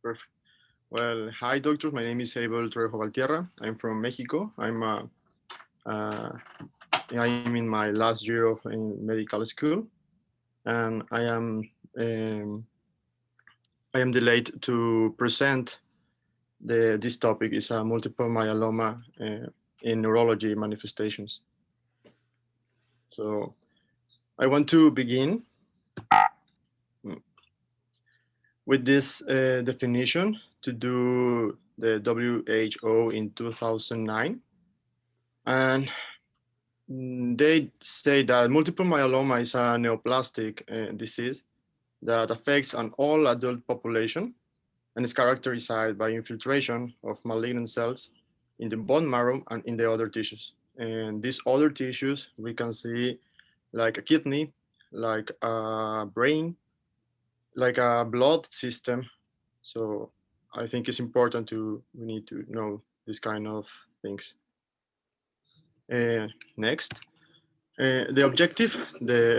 Perfect. Well, hi, doctor. My name is Dr Trejo Valtierra. I'm from Mexico. Uh, I'm in my last year of in medical school, and um, I am delighted to present this topic is multiple myeloma in neurology manifestations. So I want to begin with this definition to do the WHO in 2009. And they say that multiple myeloma is a neoplastic disease that affects an all adult population and is characterized by infiltration of malignant cells in the bone marrow and in the other tissues. And these other tissues we can see like a kidney, like a brain, like a blood system. So I think it's important we need to know this kind of things. Next, the objective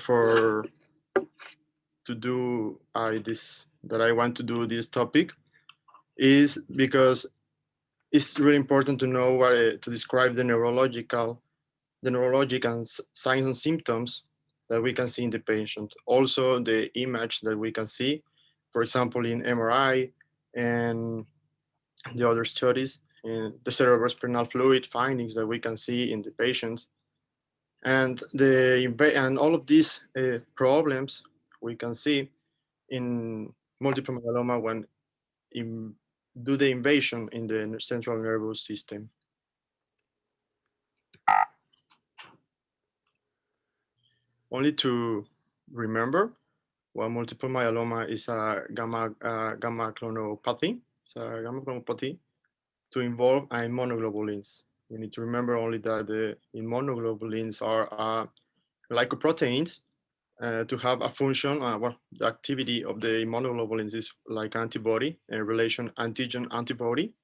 for to do this that I want to do this topic is because it's really important to know to describe the neurologic and signs and symptoms that we can see in the patient. Also, the image that we can see, for example, in MRI and the other studies, in the cerebrospinal fluid findings that we can see in the patients, and all of these problems we can see in multiple myeloma when do the invasion in the central nervous system. Only to remember, well, multiple myeloma is a gamma clonopathy. It's a gamma clonopathy to involve immunoglobulins. We need to remember only that the immunoglobulins are glycoproteins to have a function. Well, the activity of the immunoglobulins is like antibody, relation antigen-antibody.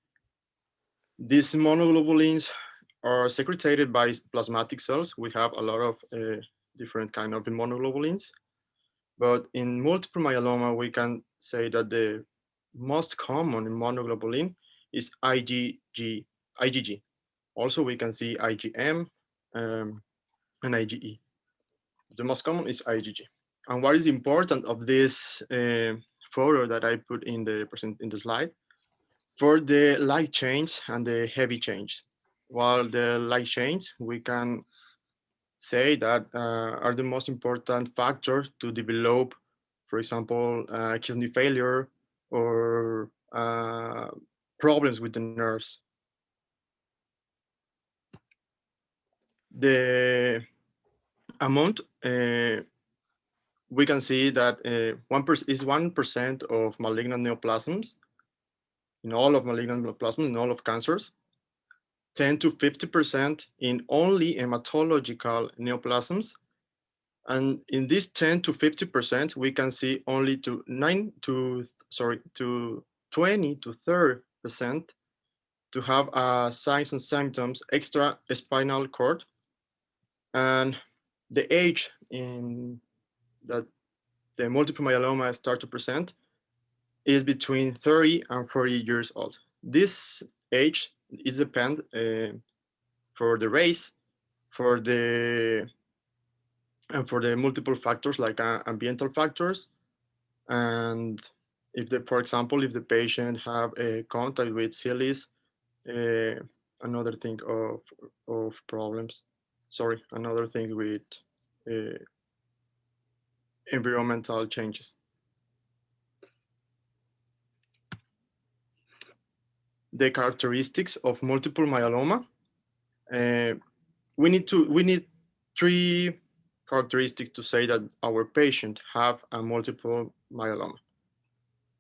These immunoglobulins are secreted by plasmatic cells. We have a lot of different kind of immunoglobulins. But in multiple myeloma, we can say that the most common immunoglobulin is IgG. Also, we can see IgM and IgE. The most common is IgG. And what is important of this photo that I put in the slide for the light chains and the heavy chains. While the light chains, we can say that are the most important factors to develop, for example, kidney failure or problems with the nerves. The amount we can see that 1% of malignant neoplasms in all of malignant neoplasms in all of cancers, 10 to 50% in only hematological neoplasms. And in this 10 to 50%, we can see only to 20 to 30% to have signs and symptoms extra spinal cord. And the age in that the multiple myeloma start to present is between 30 and 40 years old. This age is depend for the race, for the multiple factors like ambiental factors, and for example, if the patient have a contact with Cialis, another thing of problems. Sorry, another thing with uh, environmental changes. The characteristics of multiple myeloma. We need three characteristics to say that our patient have a multiple myeloma.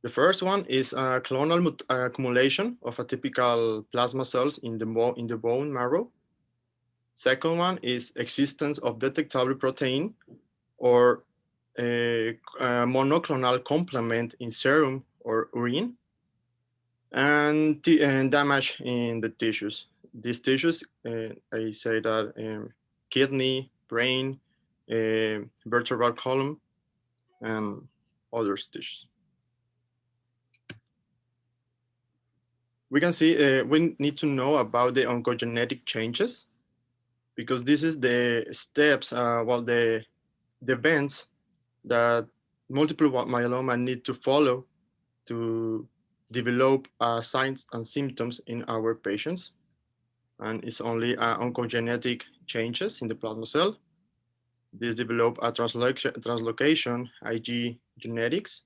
The first one is a clonal accumulation of atypical plasma cells in the bone marrow. Second one is existence of detectable protein or a monoclonal complement in serum or urine, and damage in the tissues. These tissues, I say that kidney, brain, vertebral column, and other tissues. we can see we need to know about the oncogenetic changes, because this is the steps, the events that multiple myeloma need to follow to develop signs and symptoms in our patients. And it's only oncogenetic changes in the plasma cell. This develop a translocation, IG genetics.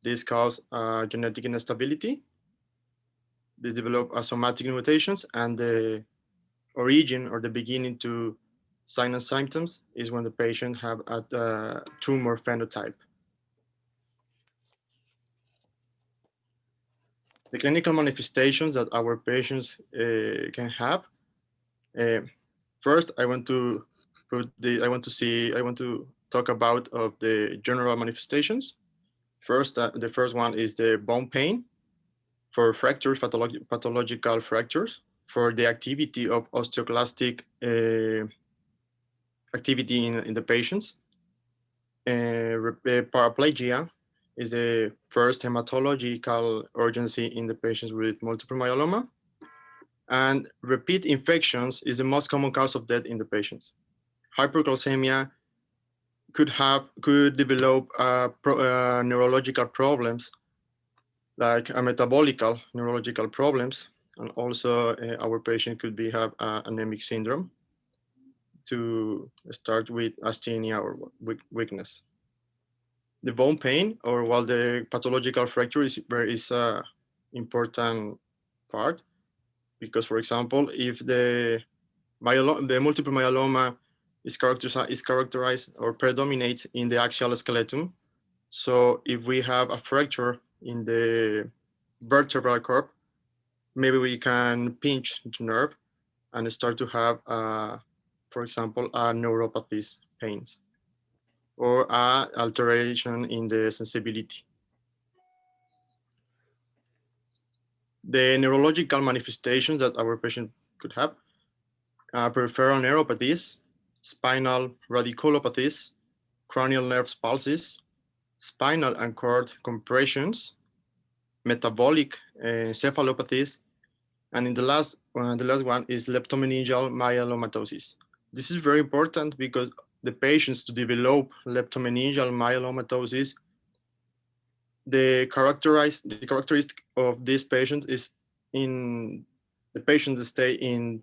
This cause genetic instability. This develop somatic mutations, and the origin or the beginning to signs and symptoms is when the patient have a tumor phenotype. The clinical manifestations that our patients can have. First, I want to talk about of the general manifestations. First, the first one is the bone pain for fractures, pathological fractures, for the activity of osteoclastic activity in the patients. Paraplegia is the first hematological urgency in the patients with multiple myeloma. And repeat infections is the most common cause of death in the patients. Hypercalcemia could develop neurological problems, like metabolic neurological problems, and also our patient could have anemic syndrome, to start with asthenia or weakness. The bone pain, or while the pathological fracture is important part, because, for example, if the multiple myeloma is characterized or predominates in the axial skeleton, so if we have a fracture in the vertebral curve, maybe we can pinch the nerve and start to have, for example, neuropathies, pains, or alteration in the sensibility. The neurological manifestations that our patient could have: peripheral neuropathies, spinal radiculopathies, cranial nerve palsies, spinal and cord compressions, metabolic encephalopathies, and in the last one is leptomeningeal myelomatosis. This is very important because the patients to develop leptomeningeal myelomatosis, the characteristic of this patient is in the patient stay in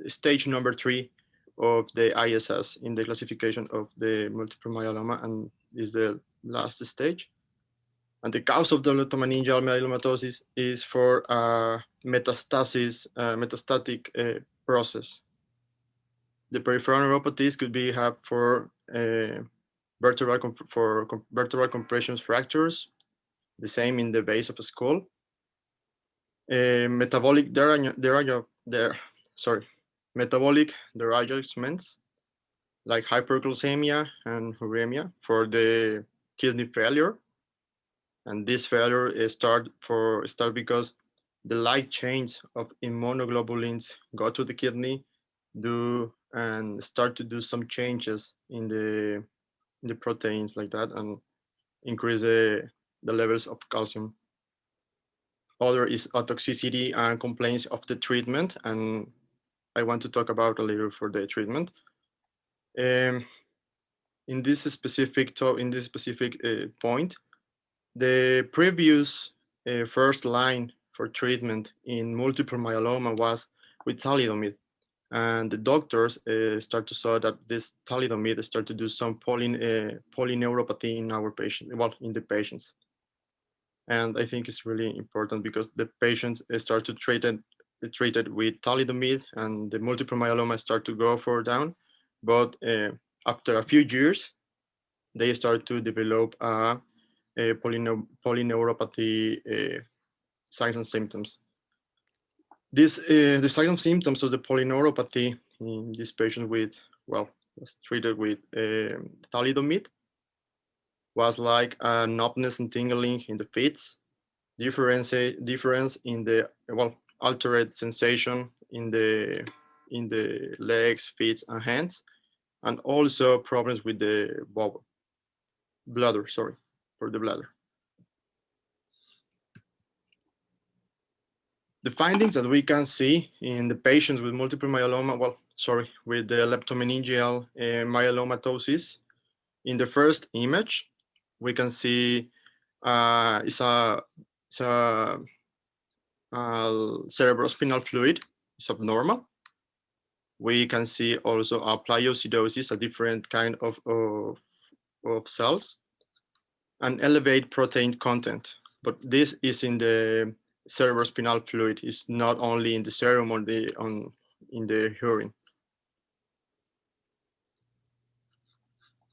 stage number 3 of the ISS in the classification of the multiple myeloma, and is the last stage. And the cause of the leptomeningeal myelomatosis is for metastatic process. The peripheral neuropathies could have for vertebral compression fractures, the same in the base of a skull. Metabolic derailments like hyperglycemia and uremia for the kidney failure. And this failure start because the light chains of immunoglobulins go to the kidney and start to do some changes in the proteins like that, and increase the levels of calcium. Other is toxicity and complaints of the treatment, and I want to talk about a little for the treatment. In this specific point, the previous first line for treatment in multiple myeloma was with thalidomide, and the doctors start to saw that this thalidomide start to do some polyneuropathy in our in the patients. And I think it's really important because the patients start to treated with thalidomide, and the multiple myeloma start to go down. But after a few years, they start to develop a polyneuropathy signs and symptoms. The signs and symptoms of the polyneuropathy in this patient was treated with thalidomide was like a numbness and tingling in the feet, difference in the altered sensation in the legs, feet, and hands, and also problems with the bladder. The findings that we can see in the patients with multiple myeloma, with the leptomeningeal myelomatosis, in the first image, we can see it's a cerebrospinal fluid is abnormal. We can see also a pleiocytosis, a different kind of cells, and elevate protein content. But this is in the cerebrospinal fluid. It's not only in the serum or in the urine.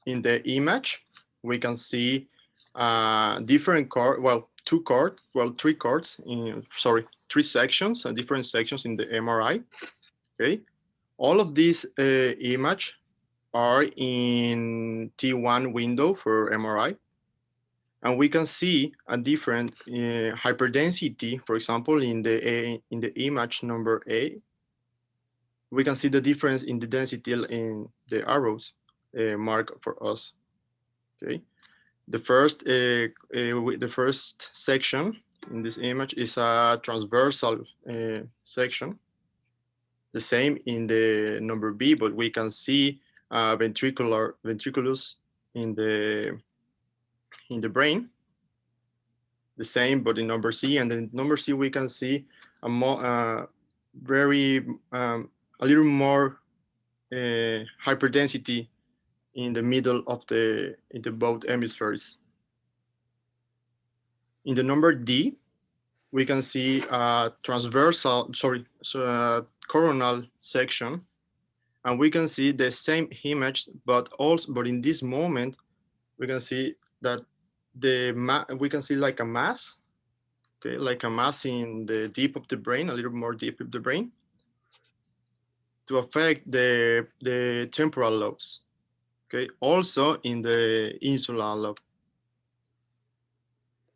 In the image, we can see different three sections, different sections in the MRI. Okay, all of these image are in T1 window for MRI. And we can see a different hyperdensity, for example, in the image number A. We can see the difference in the density in the arrows marked for us. Okay, the first section in this image is a transversal section. The same in the number B, but we can see ventriculus in the brain. The same, but in number C, and then number C we can see a little more hyperdensity in the middle of in the both hemispheres. In the number D, we can see a coronal section, and we can see the same image, but in this moment we can see that we can see like a mass. Okay, like a mass in the deep of the brain, a little more deep of the brain, to affect the temporal lobes. Okay, also in the insular lobe.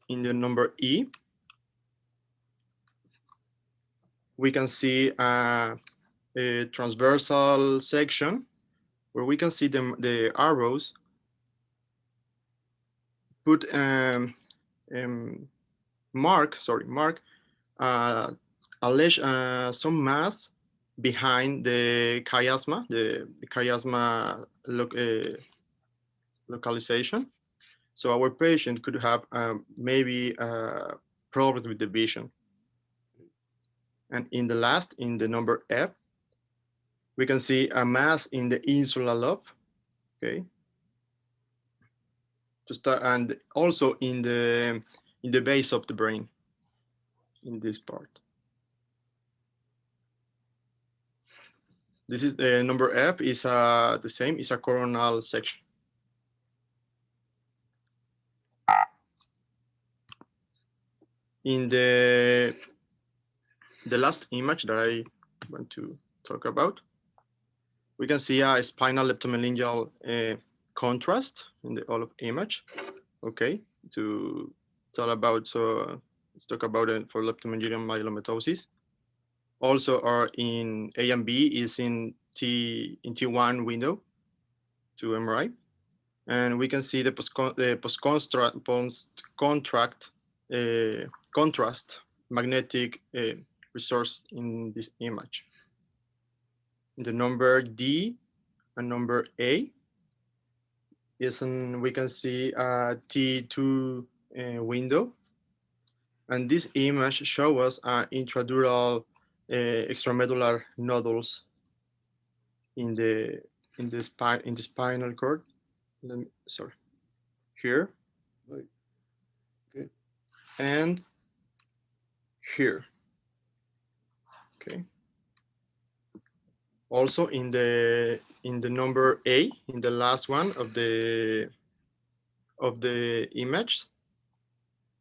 In the number E, we can see a transversal section where we can see the arrows put mark some mass behind the chiasma, the chiasma localization. So our patient could have maybe problems with the vision. And in the number F, we can see a mass in the insular lobe. Okay. And also in the base of the brain, in this part. This is the number F is the same, is a coronal section. In the last image that I want to talk about, we can see a spinal leptomeningeal contrast in the olive image. Okay, to tell about, so let's talk about it for leptomeningeal myelomatosis. Also, are in A and B is in T1 window to MRI, and we can see the contrast magnetic resource in this image. In the number D and number A we can see a T2 window, and this image shows us intradural extramedular nodules in the spinal cord. Here. Right. Okay. And here. Okay. Also in the number A, in the last one of the image,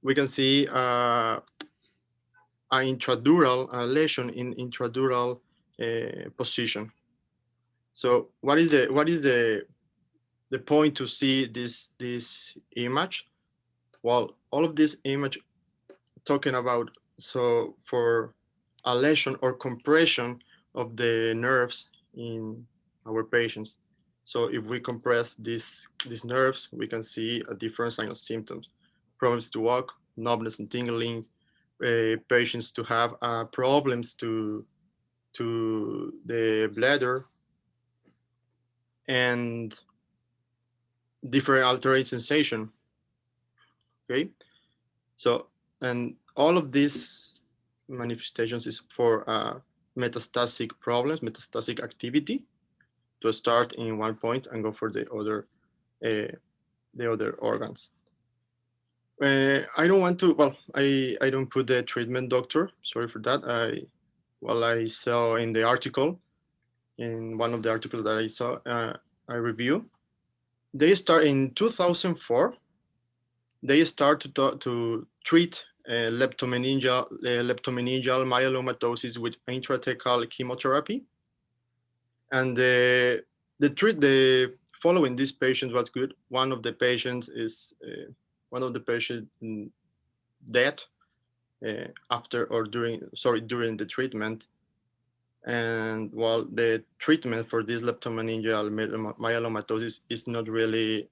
we can see an intradural lesion in intradural position. So what is the point to see this image? Well, all of this image talking about, so for a lesion or compression of the nerves in our patients. So if we compress these nerves, we can see a different sign of symptoms: problems to walk, numbness and tingling, patients to have problems to the bladder and different altering sensation. Okay, so and all of these manifestations is for metastatic problems, metastatic activity, to start in one point and go for the other organs. I don't want to. Well, I don't put the treatment doctor. Sorry for that. I saw in the article, in one of the articles that I saw, I review. They start in 2004. They start to treat leptomeningeal myelomatosis with intrathecal chemotherapy, and the following these patients was good. One of the patients dead after or during the treatment. And while the treatment for this leptomeningeal myelomatosis is not really,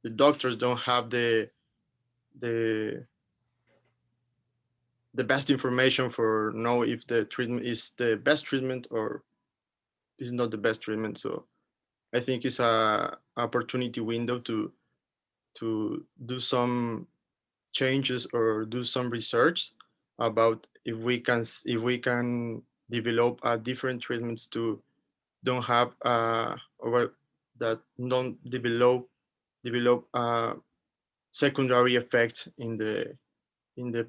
the doctors don't have the best information for know if the treatment is the best treatment or is not the best treatment. So I think it's a opportunity window to do some changes or do some research about if we can develop different treatments to don't have or that don't develop secondary effects in the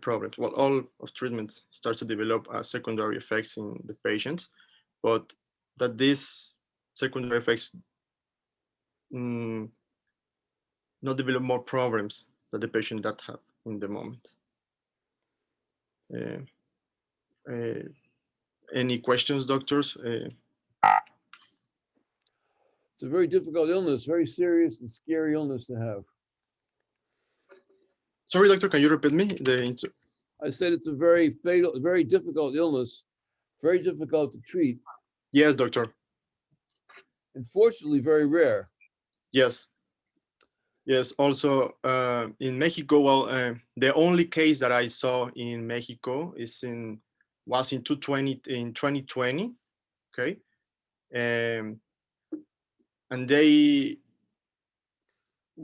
problems. Well, all of treatments start to develop secondary effects in the patients, but that these secondary effects not develop more problems that the patient that have in the moment. Uh, uh, any questions, doctors? It's a very difficult illness, very serious and scary illness to have. Sorry, doctor, can you repeat me? I said it's a very fatal, very difficult illness, very difficult to treat. Yes, doctor. Unfortunately, very rare. Yes. Yes. Also, in Mexico, well, the only case that I saw in Mexico was in 2020. Okay. And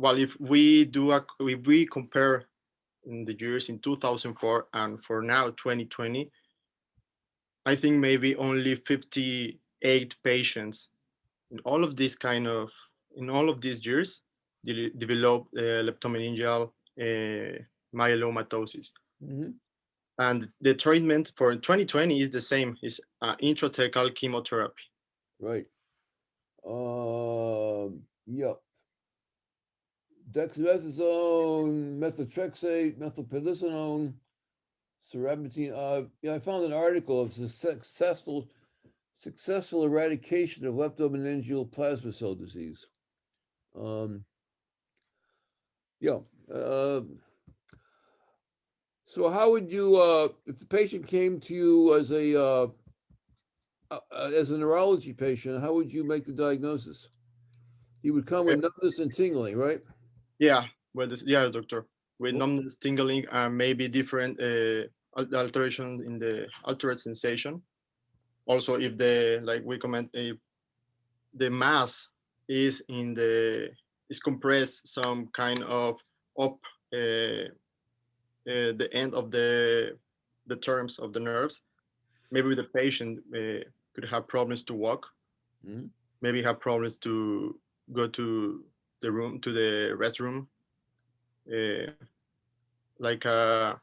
if we compare in the years in 2004 and for now 2020, I think maybe only 58 patients in all of these years develop leptomeningeal myelomatosis. Mm-hmm. And the treatment for 2020 is the same, is intrathecal chemotherapy. Right. Yep. Dexamethasone, methotrexate, methylprednisolone, ceramidine. Yeah, I found an article of successful eradication of leptomeningeal plasma cell disease. Yeah. So how would you, if the patient came to you as a neurology patient, how would you make the diagnosis? He would come with numbness and tingling, right? Yeah, doctor. With numbness, tingling, and maybe different alterations in the altered sensation. Also, if if the mass is compressed, some kind of up the end of the terms of the nerves, maybe the patient could have problems to walk. Mm-hmm. Maybe have problems to go to the restroom, like a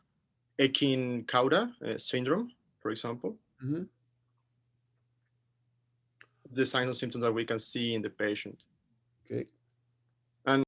aching cauda syndrome, for example. Mm-hmm. The signs and symptoms that we can see in the patient. Okay.